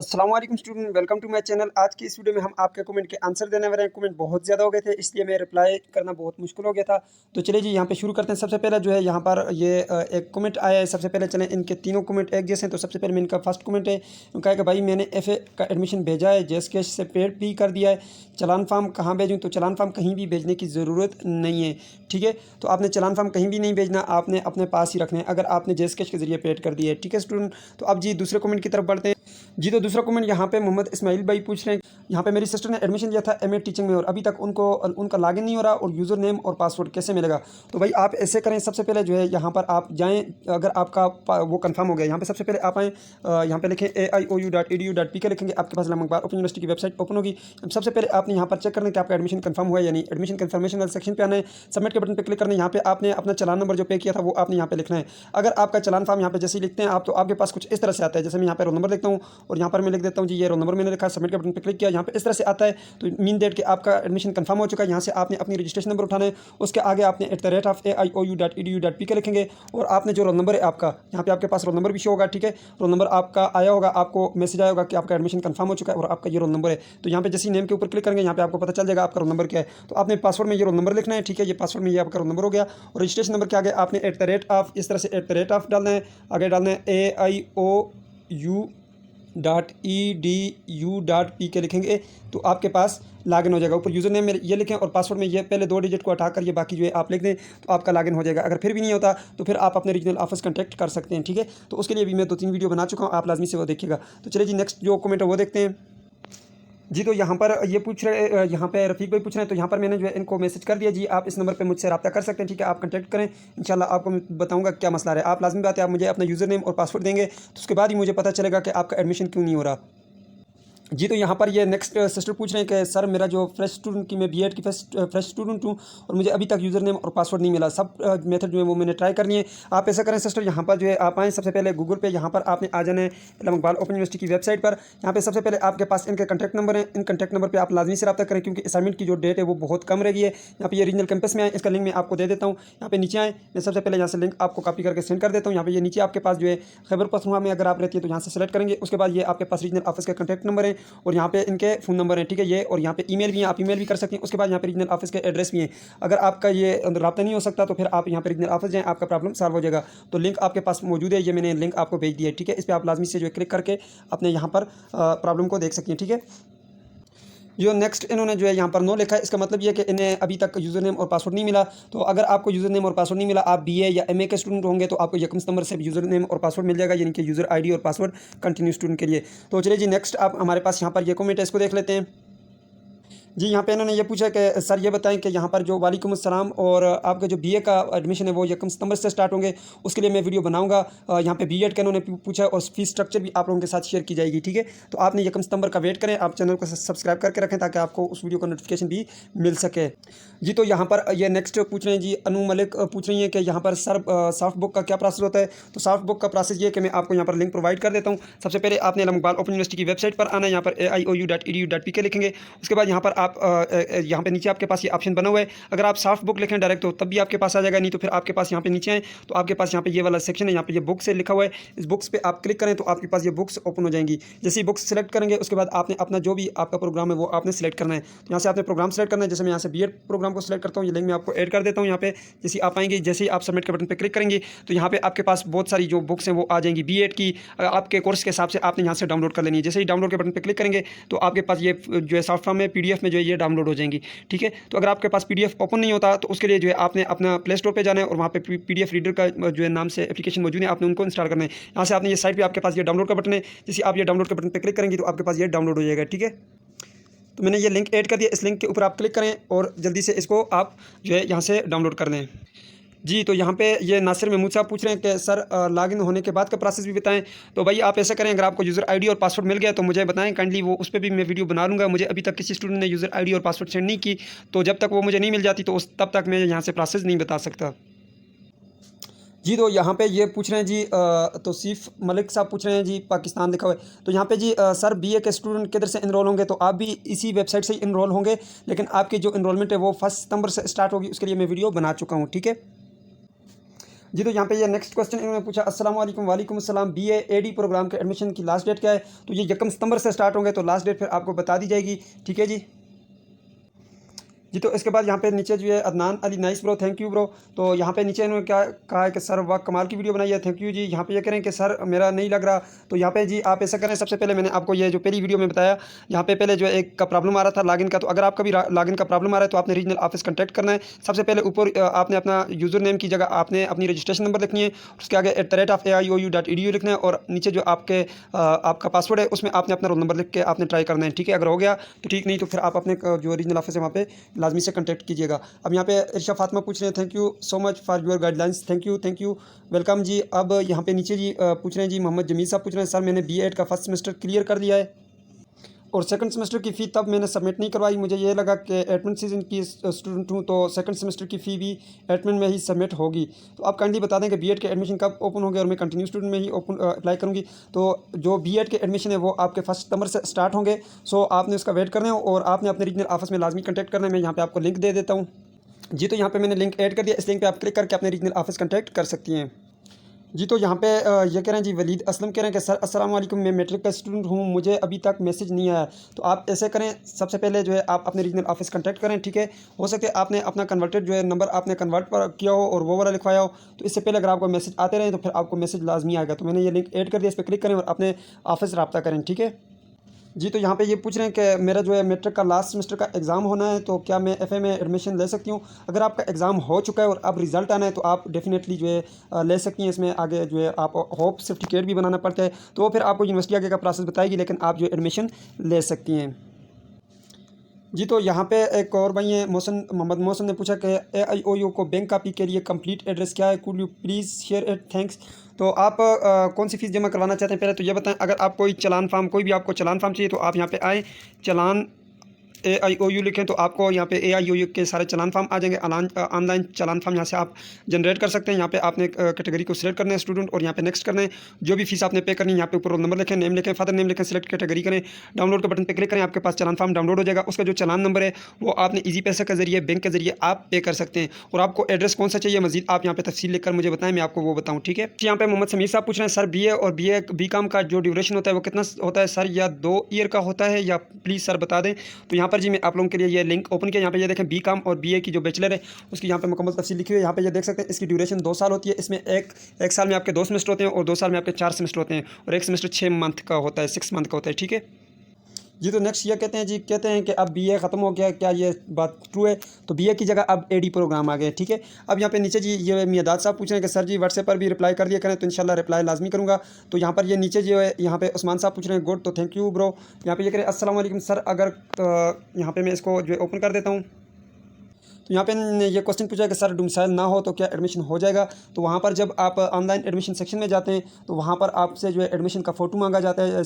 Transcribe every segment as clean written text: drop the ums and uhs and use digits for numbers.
अस्सलाम वालेकुम student, welcome to my channel. आज की इस वीडियो में हम आपके कमेंट के आंसर देने वाले हैं। कमेंट बहुत ज़्यादा हो गए थे, इसलिए मैं रिप्लाई करना बहुत मुश्किल हो गया था। तो चलिए जी, यहाँ पे शुरू करते हैं। सबसे पहले जो है यहाँ पर ये एक कमेंट आया है। सबसे पहले चलें, इनके तीनों कमेंट एक जैसे हैं। तो सबसे पहले मैं इनका फर्स्ट कमेंट है, कहा कि भाई मैंने FA का एडमिशन भेजा है, JSK से पेड भी कर दिया है, चलान फार्म कहाँ भेजूँ? तो चलान फार्म कहीं भी भेजने की ज़रूरत नहीं है, ठीक है। तो आपने चलान फार्म कहीं भी नहीं भेजना, आपने अपने पास ही रखना है अगर आपने JSK के ज़रिए पेड कर दिया है, ठीक है स्टूडेंट। तो अब जी दूसरे कमेंट की तरफ बढ़ते हैं जी। तो दूसरा कमेंट यहाँ पे मोहम्मद इस्माइल भाई पूछ रहे हैं, यहाँ पे मेरी सिस्टर ने एडमिशन लिया था MA टीचिंग में और अभी तक उनका लॉगिन नहीं हो रहा और यूज़र नेम और पासवर्ड कैसे मिलेगा? तो भाई आप ऐसे करें, सबसे पहले जो है यहाँ पर आप जाएँ, अगर आपका वो कंफर्म हो गया, यहाँ पे सबसे पहले आप आएँ, यहाँ पे लिखें aiou.edu.pk लिखेंगे, आपके पास इस्लामाबाद ओपन यूनिवर्सिटी की वेबसाइट ओपन होगी। सबसे पहले आपने यहाँ पर चेक करना है कि आपका एडमिशन कंफर्म हुआ है या नहीं। एडमिशन कंफर्मेशन वाले सेक्शन पे आना है, सबमिट के बटन पर क्लिक करना है। यहाँ पे आपने अपना चलान नंबर जो पे किया था वो आपने यहाँ पे लिखना है। अगर आपका चलान फॉर्म यहाँ पे जैसे ही लिखते हैं आप, तो आपके पास कुछ इस तरह से आता है। जैसे मैं यहाँ पे रोल नंबर लिखता हूँ और यहाँ पर मैं लिख देता हूँ जी, ये रोल नंबर मैंने लिखा, सबमिट के बटन पर क्लिक किया, यहाँ पे इस तरह से आता है। तो मीन डेट कि आपका एडमिशन कंफर्म हो चुका है। यहाँ से आपने अपनी रजिस्ट्रेशन नंबर उठाना है, उसके आगे आपने @aiou.edu.pk लिखेंगे और आपने जो रोल नंबर है आपका, यहाँ पे आपके पास रोल नंबर भी शो होगा, ठीक है। रोल नंबर आपका आया होगा, आपको मैसेज आया होगा कि आपका एडमिशन कंफर्म हो चुका है और आपका ये रोल नंबर है। तो यहाँ पे जैसे नेम के ऊपर क्लिक करेंगे, यहाँ पे आपको पता चल जाएगा आपका रोल नंबर क्या है। तो आपने पासवर्ड में ये रोल नंबर लिखना है, ठीक है। ये पासवर्ड में ये आपका रोल नंबर हो गया और रजिस्ट्रेशन नंबर के आगे आपने इस तरह से डालना है, आगे डालना है aiou.edu.pk लिखेंगे, तो आपके पास लॉगिन हो जाएगा। ऊपर यूज़र नेम ये लिखें और पासवर्ड में ये पहले 2 डिजिट को हटाकर ये बाकी जो है आप लिख दें, तो आपका लॉगिन हो जाएगा। अगर फिर भी नहीं होता तो फिर आप अपने रीजनल ऑफिस कॉन्टैक्ट कर सकते हैं, ठीक है। तो उसके लिए भी मैं 2-3 वीडियो बना चुका हूँ, आप लाजमी से वो देखिएगा। तो चलिए जी, नेक्स्ट जो कमेंट है वो देखते हैं जी। तो यहाँ पर ये पूछ रहे, यहाँ पे रफ़ीक भाई पूछ रहे हैं, तो यहाँ पर मैंने जो है इनको मैसेज कर दिया जी, आप इस नंबर पे मुझसे रब्ता कर सकते हैं, ठीक है। आप कांटेक्ट करें, इंशाल्लाह आपको मैं बताऊँगा क्या मसला है। आप लाजमी बात है, आप मुझे अपना यूज़र नेम और पासवर्ड देंगे, तो उसके बाद ही मुझे पता चलेगा कि आपका एडमिशन क्यों नहीं हो रहा जी। तो यहाँ पर ये नेक्स्ट सिस्टर पूछ रहे हैं कि सर मेरा जो फ्रेश स्टूडेंट की, मैं B.Ed की फ्रेश स्टूडेंट हूँ और मुझे अभी तक यूज़र नेम और पासवर्ड नहीं मिला। सब मेथड जो है वो मैंने ट्राई करनी है। आप ऐसा करें सिस्टर, यहाँ पर जो है आप आएँ, सबसे पहले गूगल पे यहाँ पर आपने आ जाना है इस्लामाबाद ओपन यूनिवर्सिटी की वेबसाइट पर। यहाँ पे सबसे पहले आपके पास इनके कॉन्टैक्ट नंबर है, इन कॉन्टैक्ट नंबर पर आप लाजमी से रब्ता करें, क्योंकि असाइनमेंट की जो डेट है वो बहुत कम रह गई है। यहाँ पे ये रीजनल कैंपस में आए, इसका लिंक मैं आपको दे देता हूँ। यहाँ पे नीचे आए, मैं सबसे पहले यहाँ से लिंक आपको कॉपी करके सेंड कर देता हूँ। यहाँ पे ये नीचे आपके पास जो है खैबर पख्तूनख्वा में अगर आप रहती है तो यहाँ से सेलेक्ट करेंगे। उसके बाद ये आपके पास रीजनल ऑफिस के कॉन्टैक्ट नंबर है और यहाँ पे के फ़ोन नंबर है, ठीक है। ये और यहाँ पे ईमेल भी है, आप ईमेल भी कर सकते हैं। उसके बाद यहाँ पे रीजनल ऑफिस के एड्रेस भी हैं। अगर आपका ये रब्ता नहीं हो सकता तो फिर आप यहाँ पे रीजनल ऑफिस जाएँ, आपका प्रॉब्लम सॉल्व हो जाएगा। तो लिंक आपके पास मौजूद है, ये मैंने लिंक आपको भेज दिया है, ठीक है। इस पर आप लाजमी से जो है क्लिक करके अपने यहाँ पर प्रॉब्लम को देख सकते हैं, ठीक है। जो नेक्स्ट इन्होंने जो है यहाँ पर नो लिखा है, इसका मतलब ये है कि इन्हें अभी तक यूज़र नेम और पासवर्ड नहीं मिला। तो अगर आपको यूज़र नेम और पासवर्ड नहीं मिला, आप BA या MA के स्टूडेंट होंगे, तो आपको यकम नंबर से यूज़र नेम और पासवर्ड मिल जाएगा, यानी कि यूज़र ID और पासवर्ड कंटिन्यू स्टूडेंट के लिए। तो चलिए जी, नेक्स्ट आप हमारे पास यहाँ पर ये कमेंट है, इसको देख लेते हैं जी। यहाँ पे इन्होंने ये पूछा कि सर ये बताएं कि यहाँ पर जो वालेकुम अस्सलाम और आपका जो BA का एडमिशन है वो 1 सितंबर से स्टार्ट होंगे, उसके लिए मैं वीडियो बनाऊंगा। यहाँ पे B.Ed का इन्होंने पूछा और फीस स्ट्रक्चर भी आप लोगों के साथ शेयर की जाएगी, ठीक है। तो आपने 1 सितंबर का वेट करें, आप चैनल को सब्सक्राइब करके रखें ताकि आपको उस वीडियो का नोटिफिकेशन भी मिल सके जी। तो यहाँ पर ये नेक्स्ट पूछ रहे हैं जी, अनु मलिक पूछ रही हैं कि यहाँ पर सर सॉफ्ट बुक का क्या प्रोसेस होता है? तो सॉफ्ट बुक का प्रोसेस ये है कि मैं आपको यहाँ पर लिंक प्रोवाइड कर देता हूँ। सबसे पहले आपने इस्लामाबाद ओपन यूनिवर्सिटी की वेबसाइट पर आना है, यहाँ पर aiou.edu.pk लिखेंगे। उसके बाद यहाँ पर आप यहाँ पे नीचे आपके पास ये ऑप्शन बना हुआ है, अगर आप सॉफ्ट बुक लिखें डायरेक्ट तो तब भी आपके पास आ जाएगा, नहीं तो फिर आपके पास यहाँ पे नीचे आए तो आपके पास यहाँ पे ये वाला सेक्शन है, यहाँ पे ये बुक्स से लिखा हुआ है, इस बुक्स पे आप क्लिक करें तो आपके पास ये बुक्स ओपन हो जाएंगी। जैसे ही बुक्स सेलेक्ट करेंगे उसके बाद आपने अपना जो भी आपका प्रोग्राम है वो आपने सेलेक्ट करना है। तो यहाँ से आपने प्रोग्राम सेलेक्ट करना है, जैसे मैं यहाँ से B.Ed प्रोग्राम को सेलेक्ट करता हूँ, ये लिंक मैं आपको ऐड कर देता हूँ। यहाँ पे जैसे आप आएंगे, जैसे ही आप सबमिट के बटन पर क्लिक करेंगे तो यहाँ पे आपके पास बहुत सारी जो बुक्स हैं वो आ जाएंगी B.Ed की, आपके कोर्स के हिसाब से आपने यहाँ से डाउनलोड कर लेनी है। जैसे ही डाउनलोड के बटन पर क्लिक करेंगे तो आपके पास ये जो है सॉफ्ट फॉर्म में PDF में जो है ये डाउनलोड हो जाएंगी, ठीक है। तो अगर आपके पास PDF ओपन नहीं होता तो उसके लिए जो है आपने अपना प्ले स्टोर पे जाना है और वहाँ पे PDF रीडर का जो है नाम से एप्लीकेशन मौजूद है, आपने उनको इंस्टॉल करना है। यहाँ से आपने ये साइट पे आपके पास ये डाउनलोड का बटन है, जैसे आप ये डाउनलोड के बटन पे क्लिक करेंगे तो आपके पास ये डाउनलोड हो जाएगा, ठीक है। तो मैंने ये लिंक ऐड कर दिया, इस लिंक के ऊपर आप क्लिक करें और जल्दी से इसको आप जो है यहाँ से डाउनलोड कर लें जी। तो यहाँ पे ये नासिर महमूद साहब पूछ रहे हैं कि सर लॉगिन होने के बाद का प्रोसेस भी बताएं। तो भाई आप ऐसा करें, अगर आपको यूज़र ID और पासवर्ड मिल गया तो मुझे बताएं काइंडली, वो उस पर भी मैं वीडियो बना लूँगा। मुझे अभी तक किसी स्टूडेंट ने यूज़र ID और पासवर्ड सेंड नहीं की, तो जब तक वो मुझे नहीं मिल जाती तो तब तक मैं यहाँ से प्रोसेस नहीं बता सकता जी। तो यहाँ पे ये पूछ रहे हैं जी, तौसीफ़ मलिक साहब पूछ रहे हैं जी, पाकिस्तान लिखा हुआ है। तो यहाँ पे जी सर BA के स्टूडेंट किधर से इनरोल होंगे? तो आप भी इसी वेबसाइट से इनरोल होंगे, लेकिन आपकी जो इनरोलमेंट है वो 1 सितंबर से स्टार्ट होगी, उसके लिए मैं वीडियो बना चुका हूँ, ठीक है। जी तो यहाँ पे ये नेक्स्ट क्वेश्चन इन्होंने पूछा, अस्सलाम वालेकुम। वालेकुम अस्सलाम। BA AD प्रोग्राम के एडमिशन की लास्ट डेट क्या है? तो ये 1 सितंबर से स्टार्ट होंगे, तो लास्ट डेट फिर आपको बता दी जाएगी, ठीक है जी। जी तो इसके बाद यहाँ पे नीचे जो है Adnan Ali, nice bro, thank you bro. तो यहाँ पे नीचे इन्होंने क्या कहा है कि सर वाह कमाल की वीडियो बनाई है, थैंक यू जी। यहाँ पे ये करें कि सर मेरा नहीं लग रहा, तो यहाँ पे जी आप ऐसा करें, सबसे पहले मैंने आपको ये जो पहली वीडियो में बताया, यहाँ पे पहले जो है एक का प्रॉब्लम आ रहा था लॉगिन का। तो अगर आपका भी लॉगिन का प्रॉब्लम आ रहा है तो आपने रीजनल ऑफिस कॉन्टैक्ट करना है। सबसे पहले ऊपर आपने अपना यूज़र नेम की जगह आपने अपनी रजिस्ट्रेशन नंबर लिखनी है, उसके आगे @AIOU.edu लिखना है, और नीचे जो आपका पासवर्ड है उसमें आपने अपना रोल नंबर लिख के आपने ट्राई करना है, ठीक है। अगर हो गया तो ठीक, नहीं तो फिर आप अपने जो रीजनल ऑफिस है वहाँ पे लाजमी से कॉन्टैक्ट कीजिएगा। अब यहाँ पे इर्शा फातिमा पूछ रहे हैं, thank you so much for your guidelines, thank you welcome जी। अब यहाँ पे नीचे जी पूछ रहे हैं जी, मोहम्मद जमील साहब पूछ रहे हैं, सर मैंने BA का फर्स्ट सेमेस्टर क्लियर कर लिया है और सेकंड सेमेस्टर की फ़ी तब मैंने सबमिट नहीं करवाई, मुझे ये लगा कि एडमिन सीजन की स्टूडेंट हूँ तो सेकंड सेमेस्टर की फ़ी भी एडमिन में ही सबमिट होगी। तो आप काइंडली बता दें कि BA के एडमिशन कब ओपन होंगे और मैं कंटिन्यू स्टूडेंट में ही ओपन अप्लाई करूँगी। तो जो BA के एडमिशन है वो आपके 1 सितंबर से स्टार्ट होंगे, सो आपने उसका वेट करना है और आपने अपने रीजनल ऑफिस में लाजमी कॉन्टैक्ट करना है। मैं यहाँ पर आपको लिंक दे देता हूँ जी। तो यहाँ पे मैंने लिंक ऐड कर दिया, इस लिंक पे आप क्लिक करके अपने रीजनल ऑफिस कॉन्टैक्ट कर सकती हैं जी। तो यहाँ पे ये कह रहे हैं जी, वलीद असलम कह रहे हैं कि सर अस्सलाम वालेकुम, मैं मैट्रिक का स्टूडेंट हूँ, मुझे अभी तक मैसेज नहीं आया। तो आप ऐसे करें, सबसे पहले जो है आप अपने रीजनल ऑफिस कॉन्टैक्ट करें, ठीक है। हो सकता है आपने अपना कन्वर्टेड जो है नंबर आपने कन्वर्ट पर किया हो और वो वाला लिखवाया हो, तो इससे पहले अगर आपको मैसेज आते रहे तो फिर आपको मैसेज लाजमी आएगा। तो मैंने ये लिंक ऐड कर दिया, इस पर क्लिक करें और अपने ऑफिस रब्ता करें, ठीक है जी। तो यहाँ पे ये पूछ रहे हैं कि मेरा जो है मैट्रिक का लास्ट सेमेस्टर का एग्ज़ाम होना है, तो क्या मैं FA में एडमिशन ले सकती हूँ? अगर आपका एग्ज़ाम हो चुका है और अब रिज़ल्ट आना है तो आप डेफिनेटली जो है ले सकती हैं। इसमें आगे जो है आप होप सर्टिफिकेट भी बनाना पड़ता है, तो वो फिर आपको यूनिवर्सिटी आगे का प्रोसेस बताएगी, लेकिन आप जो एडमिशन ले सकती हैं जी। तो यहाँ पे एक और भाई हैं मोहम्मद मोहसन ने पूछा कि AIOU को बैंक कापी के लिए कंप्लीट एड्रेस क्या है, could you please share it, thanks. तो आप कौन सी फ़ीस जमा करवाना चाहते हैं पहले तो ये बताएं। अगर आप कोई चालान फार्म, कोई भी आपको चालान फार्म चाहिए तो आप यहाँ पे आएँ, चालान AIOU लिखें तो आपको यहाँ पे AIOU के सारे चालान फार्म आ जाएंगे। ऑनलाइन चालान फार्म यहाँ से आप जनरेट कर सकते हैं। यहाँ पे आपने कैटेगरी को सिलेक्ट करना है स्टूडेंट, और यहाँ पे नेक्स्ट करना है। जो भी फीस आपने पे करनी है यहाँ पे ऊपर रोल नंबर लिखें, नेम लिखें, फादर नेम लिखें, सिलेक्ट कैटेगरी करें, डाउनलोड के बटन पे क्लिक करें, आपके पास चालान फार्म डाउनलोड हो जाएगा। उसका जो चालान नंबर है वो आपने ईजी पैसा के जरिए, बैंक के जरिए आप पे कर सकते हैं। और आपको एड्रेस कौन सा चाहिए मजीद आप यहाँ पे तफसील लिखकर मुझे बताएं, मैं आपको वो बताऊँ, ठीक है। यहाँ पे मोहम्मद समीर साहब पूछ रहे हैं, सर BA और BCom का जो ड्यूरेशन होता है वो कितना होता है सर, या 2 ईयर का होता है, या प्लीज़ सर बता दें। तो यहाँ पर जी मैं आप लोगों के लिए ये लिंक ओपन किया, यहाँ पे ये देखें BCom और BA की जो बैचलर है उसकी यहाँ पे मुकम्मल तफसील लिखी हुई है। यहाँ पे ये देख सकते हैं इसकी ड्यूरेशन 2 साल होती है। इसमें एक साल में आपके 2 सेमेस्टर होते हैं और 2 साल में आपके 4 सेमेस्टर होते हैं, और एक सेमेस्टर 6 मंथ का होता है, 6 मंथ का होता है, ठीक है जी। तो नेक्स्ट ये कहते हैं जी, कहते हैं कि अब BA ख़त्म हो गया, क्या ये बात ट्रू है? तो BA की जगह अब AD प्रोग्राम आ गए, ठीक है। अब यहाँ पे नीचे जी ये मियादाद साहब पूछ रहे हैं कि सर जी व्हाट्सएप पर भी रिप्लाई कर दिया करें, तो इंशाल्लाह रिप्लाई लाजमी करूँगा। तो यहाँ पर ये नीचे जो है यहाँ पे उस्मान साहब पूछ रहे हैं, गुड, तो थैंक यू ब्रो। यहाँ पे ये करें, अस्सलाम वालेकुम सर, अगर यहाँ पर मैं इसको जो है ओपन कर देता हूँ, तो यहाँ पे ये क्वेश्चन पूछा है कि सर डोमिसाइल ना हो तो क्या एडमिशन हो जाएगा? तो वहाँ पर जब आप ऑनलाइन एडमिशन सेक्शन में जाते हैं तो वहाँ पर आपसे जो है एडमिशन का फ़ोटो मांगा जाता है,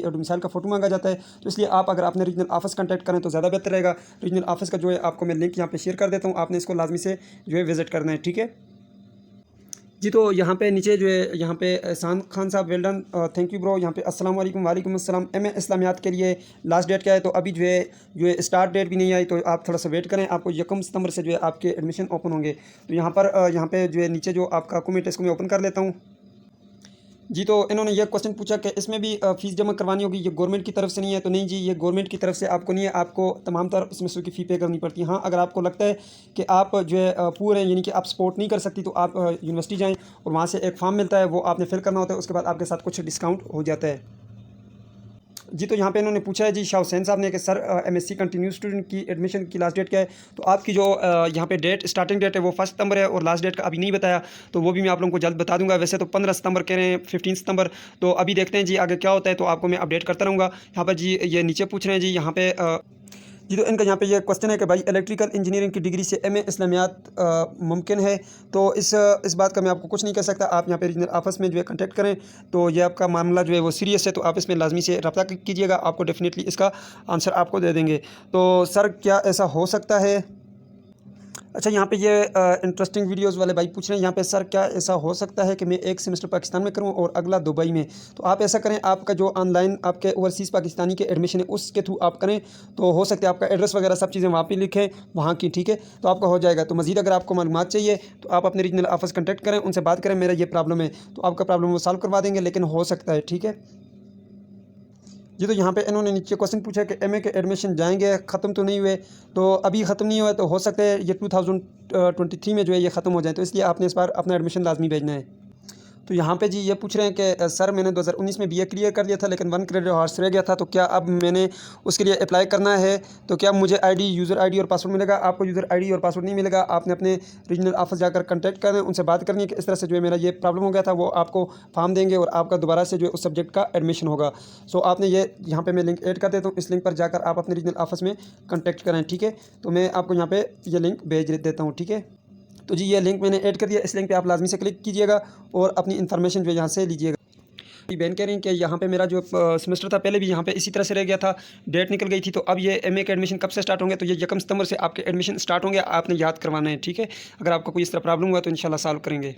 डोमिसाइल का फ़ोटो मांगा जाता है। तो इसलिए आप अगर अपने रीजनल ऑफिस कॉन्टैक्ट करें तो ज़्यादा बेहतर रहेगा। रीजनल ऑफिस का जो है आपको मैं लिंक यहाँ पे शेयर कर देता हूँ, आपने इसको लाजमी से जो है विज़िट करना है, ठीक है जी। तो यहाँ पे नीचे जो है यहाँ पे एहसान खान साहब, well done, thank you bro. यहाँ पे अस्सलाम वालेकुम। वालेकुम अस्सलाम। MA इस्लामियात के लिए लास्ट डेट क्या है? तो अभी जो है स्टार्ट डेट भी नहीं आई, तो आप थोड़ा सा वेट करें, आपको 1 सितंबर से जो है आपके एडमिशन ओपन होंगे। तो यहाँ पे जो है नीचे जो आपका कमेंट है इसको मैं ओपन कर लेता हूँ जी। तो इन्होंने यह क्वेश्चन पूछा कि इसमें भी फ़ीस जमा करवानी होगी, ये गवर्नमेंट की तरफ से नहीं है। तो नहीं जी, ये गवर्नमेंट की तरफ से आपको नहीं है, आपको तमाम तरह सेमेस्टर की फ़ी पे करनी पड़ती है। हाँ, अगर आपको लगता है कि आप जो है पूरे हैं, यानी कि आप सपोर्ट नहीं कर सकती, तो आप यूनिवर्सिटी जाएँ और वहाँ से एक फॉर्म मिलता है, वो आपने फिल करना होता है, उसके बाद आपके साथ कुछ डिस्काउंट हो जाता है जी। तो यहाँ पे इन्होंने पूछा है जी शाह हुसैन साहब ने कि सर MSc कंटिन्यू स्टूडेंट की एडमिशन की लास्ट डेट क्या है? तो आपकी जो यहाँ पे स्टार्टिंग डेट है वो 1 सितंबर है, और लास्ट डेट का अभी नहीं बताया, तो वो भी मैं आप लोगों को जल्द बता दूंगा। वैसे तो 15 सितंबर कह रहे हैं, 15 सितंबर, तो अभी देखते हैं जी आगे क्या होता है, तो आपको मैं अपडेट करता रहूँगा। यहाँ पर जी ये नीचे पूछ रहे हैं जी यहाँ पे जी। तो इनका यहाँ पे ये क्वेश्चन है कि भाई इलेक्ट्रिकल इंजीनियरिंग की डिग्री से MA इस्लामियात मुमकिन है? तो इस बात का मैं आपको कुछ नहीं कह सकता। आप यहाँ पे रीजनल ऑफिस में जो है कॉन्टैक्ट करें, तो ये आपका मामला जो है वो सीरियस है, तो आप इसमें लाजमी से रब्ता कीजिएगा, आपको डेफिनेटली इसका आंसर आपको दे देंगे। तो सर क्या ऐसा हो सकता है? अच्छा, यहाँ पे ये इंटरेस्टिंग वीडियोस वाले भाई पूछ रहे हैं यहाँ पे, सर क्या ऐसा हो सकता है कि मैं एक सेमेस्टर पाकिस्तान में करूँ और अगला दुबई में? तो आप ऐसा करें, आपका जो ऑनलाइन आपके ओवरसीज़ पाकिस्तानी के एडमिशन है उसके थ्रू आप करें तो हो सकता है आपका एड्रेस वगैरह सब चीज़ें वहाँ पे लिखें वहाँ की, ठीक है, तो आपका हो जाएगा। तो मज़ीद अगर आपको मालूमात चाहिए तो आप अपने रीजनल ऑफिस कॉन्टैक्ट करें, उनसे बात करें मेरा ये प्रॉब्लम है, तो आपका प्रॉब्लम वो सॉल्व करवा देंगे, लेकिन हो सकता है, ठीक है जी। तो यहाँ पे इन्होंने नीचे क्वेश्चन पूछा कि एमए के एडमिशन जाएंगे, ख़त्म तो नहीं हुए, तो अभी ख़त्म नहीं हुआ तो हो सकता है ये 2023 में जो है ये ख़त्म हो जाए, तो इसलिए आपने इस बार अपना एडमिशन लाजमी भेजना है। तो यहाँ पे जी ये पूछ रहे हैं कि सर मैंने 2019 में बीए क्लियर कर लिया था लेकिन 1 क्रेडिट हार्स रह गया था, तो क्या अब मैंने उसके लिए अप्लाई करना है, तो क्या मुझे आईडी यूज़र आईडी और पासवर्ड मिलेगा? आपको यूज़र आईडी और पासवर्ड नहीं मिलेगा, आपने अपने रीजनल ऑफिस जाकर कॉन्टैक्ट करना है, उनसे बात करनी है कि इस तरह से जो है मेरा ये प्रॉब्लम हो गया था, वो आपको फॉर्म देंगे और आपका दोबारा से जो है उस सब्जेक्ट का एडमिशन होगा। सो आपने ये यहाँ पर मैं लिंक ऐड कर देता हूँ, इस लिंक पर जाकर आप अपने रीजनल ऑफिस में कॉन्टैक्ट करें, ठीक है। तो मैं आपको यहाँ पर ये लिंक भेज देता हूँ, ठीक है। तो जी ये लिंक मैंने ऐड कर दिया, इस लिंक पे आप लाजमी से क्लिक कीजिएगा और अपनी इन्फॉर्मेशन जो है यहाँ से लीजिएगा। बहन कह रही हैं कि यहाँ पे मेरा जो सेमेस्टर था पहले भी यहाँ पे इसी तरह से रह गया था, डेट निकल गई थी, तो अब ये एमए के एडमिशन कब से स्टार्ट होंगे? तो ये 1 सितंबर से आपके एडमिशन स्टार्ट होंगे, आपने याद करवाना है, ठीक है। अगर आपको कोई इस तरह प्रॉब्लम हुआ तो इंशाल्लाह सॉल्व करेंगे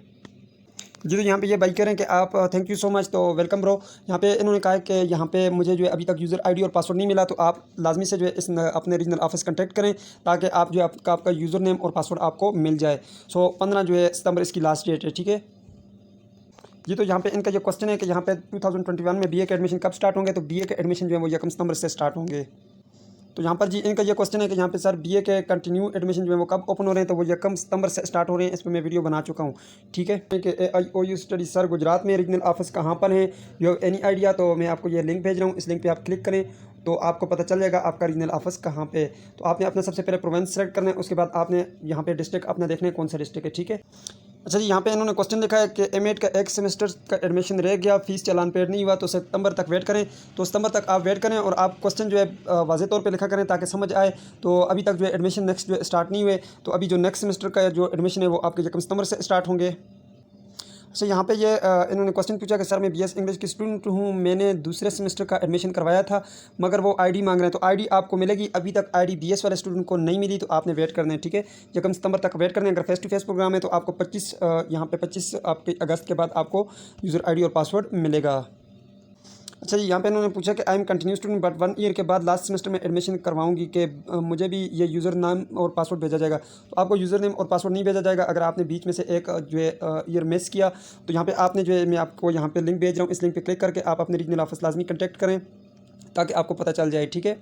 जी। तो यहाँ पे ये भाई कह रहे हैं कि आप थैंक यू सो मच, तो वेलकम ब्रो। यहाँ पे इन्होंने कहा है कि यहाँ पे मुझे जो है अभी तक यूज़र आईडी और पासवर्ड नहीं मिला, तो आप लाजमी से जो है इस अपने रीजनल ऑफिस कॉन्टैक्ट करें ताकि आप जो है आपका यूज़र नेम और पासवर्ड आपको मिल जाए। सो 15 जो है सितंबर इसकी लास्ट डेट है, ठीक है जी। तो यहाँ पे इनका जो क्वेश्चन है कि यहाँ पे 2021 में बीए के एडमिशन कब स्टार्ट होंगे? तो बीए के एडमिशन जो है वो 1 सितंबर से स्टार्ट होंगे। तो यहाँ पर जी इनका ये क्वेश्चन है कि यहाँ पे सर बीए के कंटिन्यू एडमिशन जो है वो कब ओपन हो रहे हैं? तो वो 1 सितंबर से स्टार्ट हो रहे हैं, इस पर मैं वीडियो बना चुका हूँ, ठीक है। कि AIOU स्टडी सर गुजरात में रीजनल ऑफिस कहाँ पर है, यू हैव एनी आइडिया? तो मैं आपको ये लिंक भेज रहा हूँ, इस लिंक पर आप क्लिक करें तो आपको पता चल जाएगा आपका रीजनल ऑफिस कहाँ पे है। तो आपने अपना सबसे पहले प्रोविंस सेलेक्ट करना है, उसके बाद आपने यहाँ पे डिस्ट्रिक्ट अपना देखना है कौन सा डिस्ट्रिक्ट है, ठीक है। अच्छा जी, यहाँ पे इन्होंने क्वेश्चन लिखा है कि एमएड का एक सेमेस्टर का एडमिशन रह गया, फीस चालान पेड नहीं हुआ, तो सितंबर तक वेट करें। तो सितंबर तक आप वेट करें और आप क्वेश्चन जो है वाज़ेह तौर पे लिखा करें ताकि समझ आए। तो अभी तक जो है एडमिशन नेक्स्ट जो स्टार्ट नहीं हुए, तो अभी जो नेक्स्ट सेमेस्टर का जो एडमिशन है वो आपके 1 सितंबर से स्टार्ट होंगे। अच्छा, यहाँ पे ये इन्होंने क्वेश्चन पूछा कि सर मैं बीएस इंग्लिश की स्टूडेंट हूँ, मैंने दूसरे सेमेस्टर का एडमिशन करवाया था मगर वो आईडी मांग रहे हैं, तो आईडी आपको मिलेगी, अभी तक आईडी बीएस वाले स्टूडेंट को नहीं मिली, तो आपने वेट करना है, ठीक है। 1 सितंबर तक वेट करना है। अगर फेस टू फेस प्रोग्राम है तो आपको 25 यहाँ पे 25 आपके अगस्त के बाद आपको यूज़र आईडी और पासवर्ड मिलेगा। अच्छा जी, यहाँ पे इन्होंने पूछा कि I am continue student but 1 year के बाद लास्ट सेमेस्टर में एडमिशन करवाऊंगी कि मुझे भी ये यूज़र नाम और पासवर्ड भेजा जाएगा? तो आपको यूज़र नेम और पासवर्ड नहीं भेजा जाएगा अगर आपने बीच में से एक जो है ईयर मिस किया। तो यहाँ पे आपने जो है मैं आपको यहाँ पे लिंक भेज रहा हूँ, इस लिंक पे क्लिक करके आप अपने रीजनल ऑफिस लाजमी कॉन्टैक्ट करें ताकि आपको पता चल जाए, ठीक है।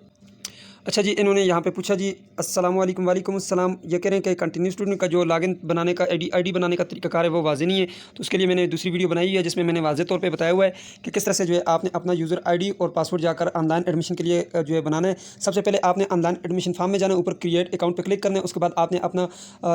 अच्छा जी, इन्होंने यहाँ पे पूछा जी अस्सलाम वालेकुम। वालेकुम अस्सलाम। ये कह रहे हैं कि कंटिन्यू स्टूडेंट का जो लॉगिन बनाने का आईडी बनाने का तरीकाकार है वो वाज़ेह नहीं है, तो उसके लिए मैंने दूसरी वीडियो बनाई है जिसमें मैंने वाज़ेह तौर पे बताया हुआ है कि किस तरह से जो है आपने अपना यूज़र आईडी और पासवर्ड जाकर ऑनलाइन एडमिशन के लिए जो है बनाना है। सबसे पहले आपने ऑनलाइन एडमिशन फॉर्म में जाना है, ऊपर क्रिएट अकाउंट पर क्लिक करना है, उसके बाद आपने अपना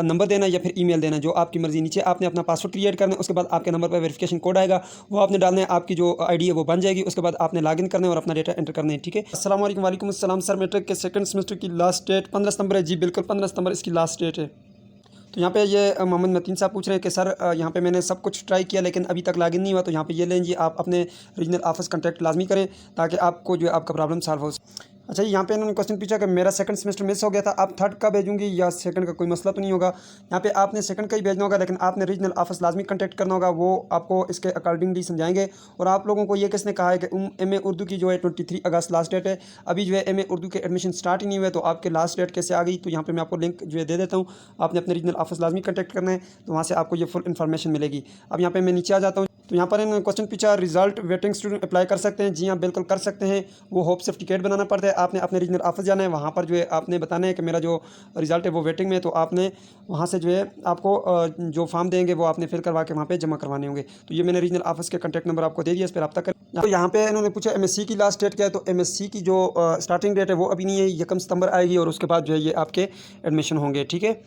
नंबर देना है या फिर ईमेल देना है, जो आपकी मर्ज़ी। नीचे आपने अपना पासवर्ड क्रिएट करना है, उसके बाद आपके नंबर पर वेरिफिकेशन कोड आएगा, वो आपने डालना है, आपकी जो आईडी है वो बन जाएगी। उसके बाद आपने लॉगिन करना है और अपना डेटा एंटर करना है, ठीक है। अस्सलाम वालेकुम। वालेकुम अस्सलाम। सर मैट्रिक के सेकंड सेमेस्टर की लास्ट डेट 15 सितंबर है। जी बिल्कुल, 15 सितंबर इसकी लास्ट डेट है। तो यहाँ पे ये मोहम्मद मतीन साहब पूछ रहे हैं कि सर यहाँ पे मैंने सब कुछ ट्राई किया लेकिन अभी तक लॉगिन नहीं हुआ, तो यहाँ पे ये लें जी, आप अपने रीजनल ऑफिस कॉन्टैक्ट लाजमी करें ताकि आपको जो है आपका प्रॉब्लम सॉल्व हो। अच्छा, यहाँ पे इन्होंने क्वेश्चन पूछा कि मेरा सेकंड सेमेस्टर मिस हो गया था, आप थर्ड का भेजूंगी या सेकंड का, कोई मसला तो नहीं होगा? यहाँ पे आपने सेकंड का ही भेजना होगा, लेकिन आपने रीजनल ऑफिस लाजमी कॉन्टैक्ट करना होगा, वो आपको इसके अकॉर्डिंगली समझाएंगे। और आप लोगों को ये किसने कहा है कि एमए उर्दू की जो है 23 अगस्त लास्ट डेट है, अभी जो है एमए उर्दू के एडमिशन स्टार्ट ही नहीं हुए, तो आपके लास्ट डेट कैसे आ गई? तो यहाँ पर मैं आपको लिंक जो है दे देता हूँ, आपने अपने रीजनल ऑफिस लाजमी कॉन्टैक्ट करना है, तो वहाँ से आपको ये फुल इन्फॉर्मेशन मिलेगी। अब यहाँ पर मैं नीचे आ जाता हूँ, तो यहाँ पर इन्होंने क्वेश्चन पूछा रिजल्ट वेटिंग स्टूडेंट अप्लाई कर सकते हैं? जी हाँ बिल्कुल कर सकते हैं। वो होप सर्टिफिकेट बनाना पड़ता है, आपने अपने रीजनल ऑफिस जाना है, वहाँ पर जो है आपने बताना है कि मेरा जो रिज़ल्ट है वो वेटिंग में है, तो आपने वहाँ से जो है आपको जो फॉर्म देंगे वो आपने फिल करवा के वहाँ पे जमा करवाने होंगे। तो ये मैंने रीजनल ऑफिस के कॉन्टैक्ट नंबर आपको दे दिया, इस पर रब्ता करें। तो यहाँ पे इन्होंने पूछा एमएससी की लास्ट डेट क्या है? तो एमएससी की जो स्टार्टिंग डेट है वो अभी नहीं है, 1 सितंबर आएगी और उसके बाद जो है ये आपके एडमिशन होंगे, ठीक है।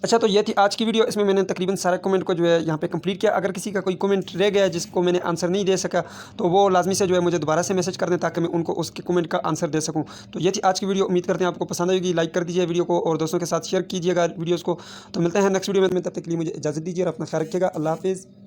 अच्छा, तो ये थी आज की वीडियो, इसमें मैंने तकरीबन सारे कमेंट को जो है यहाँ पे कंप्लीट किया। अगर किसी का कोई कमेंट रह गया जिसको मैंने आंसर नहीं दे सका तो वो लाजमी से जो है मुझे दोबारा से मैसेज कर दें ताकि मैं उनको उसके कमेंट का आंसर दे सकूँ। तो ये थी आज की वीडियो, उम्मीद करते हैं आपको पसंद आएगी। लाइक कर दीजिए वीडियो को और दोस्तों के साथ शेयर कीजिएगा वीडियोज़ को। तो मिलते हैं नेक्स्ट वीडियो में, तब तक के लिए मुझे इजाज़त दीजिए और अपना ख्याल रखिएगा। अल्लाह हाफिज़।